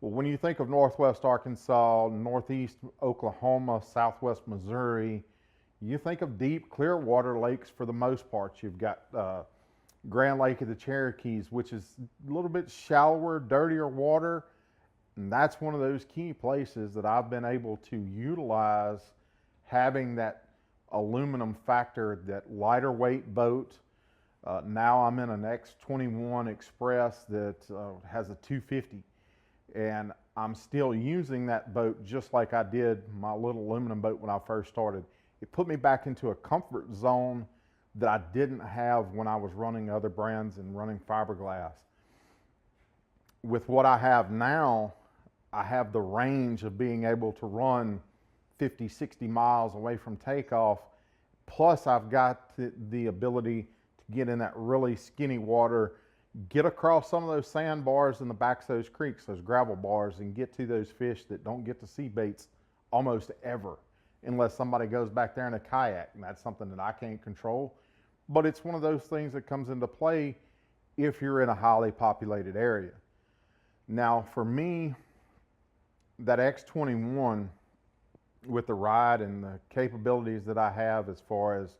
Well, when you think of Northwest Arkansas, Northeast Oklahoma, Southwest Missouri, you think of deep, clear water lakes for the most part. You've got Grand Lake of the Cherokees, which is a little bit shallower, dirtier water. And that's one of those key places that I've been able to utilize having that aluminum factor, that lighter weight boat. Now I'm in an X21 Xpress that has a 250. And I'm still using that boat just like I did my little aluminum boat when I first started. It put me back into a comfort zone that I didn't have when I was running other brands and running fiberglass. With what I have now, I have the range of being able to run 50, 60 miles away from takeoff. Plus I've got the ability to get in that really skinny water, get across some of those sandbars in the backs of those creeks, those gravel bars, and get to those fish that don't get to see baits almost ever, unless somebody goes back there in a kayak, and that's something that I can't control. But it's one of those things that comes into play if you're in a highly populated area. Now for me, that X21, with the ride and the capabilities that I have as far as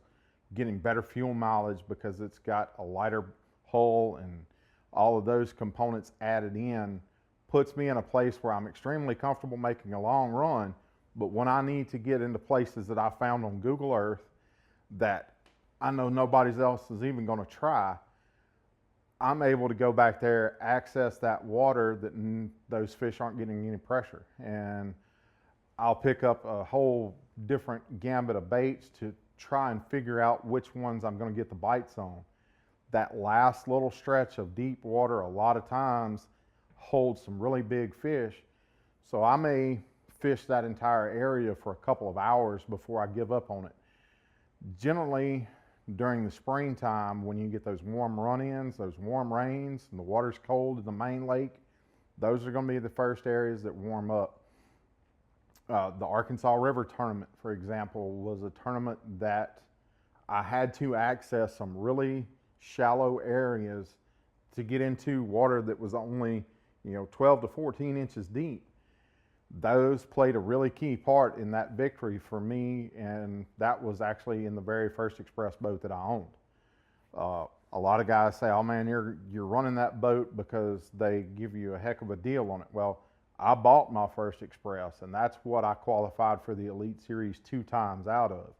getting better fuel mileage because it's got a lighter hull and all of those components added in, puts me in a place where I'm extremely comfortable making a long run. But when I need to get into places that I found on Google Earth that I know nobody else is even going to try, I'm able to go back there, access that water that those fish aren't getting any pressure. And I'll pick up a whole different gambit of baits to try and figure out which ones I'm going to get the bites on. That last little stretch of deep water a lot of times holds some really big fish. So I may fish that entire area for a couple of hours before I give up on it. Generally, during the springtime, when you get those warm run-ins, those warm rains, and the water's cold in the main lake, those are going to be the first areas that warm up. The Arkansas River tournament, for example, was a tournament that I had to access some really shallow areas to get into water that was only 12 to 14 inches deep. Those played a really key part in that victory for me, and that was actually in the very first Xpress boat that I owned. A lot of guys say, oh man, you're running that boat because they give you a heck of a deal on it. Well, I bought my first Xpress, and that's what I qualified for the Elite Series 2 times out of.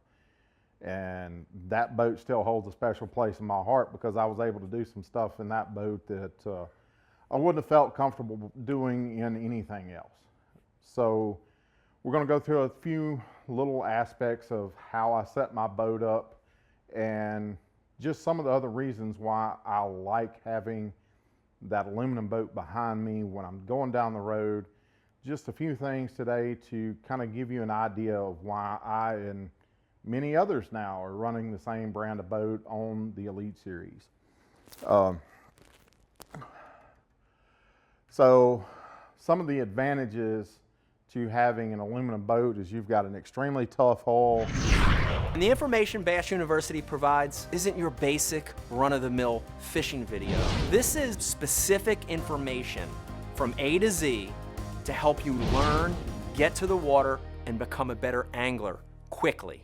And that boat still holds a special place in my heart because I was able to do some stuff in that boat that I wouldn't have felt comfortable doing in anything else. So we're going to go through a few little aspects of how I set my boat up and just some of the other reasons why I like having that aluminum boat behind me when I'm going down the road. Just a few things today to kind of give you an idea of why I and many others now are running the same brand of boat on the Elite Series. So some of the advantages to having an aluminum boat is you've got an extremely tough hull. And the information Bass University provides isn't your basic run-of-the-mill fishing video. This is specific information from A to Z to help you learn, get to the water, and become a better angler quickly.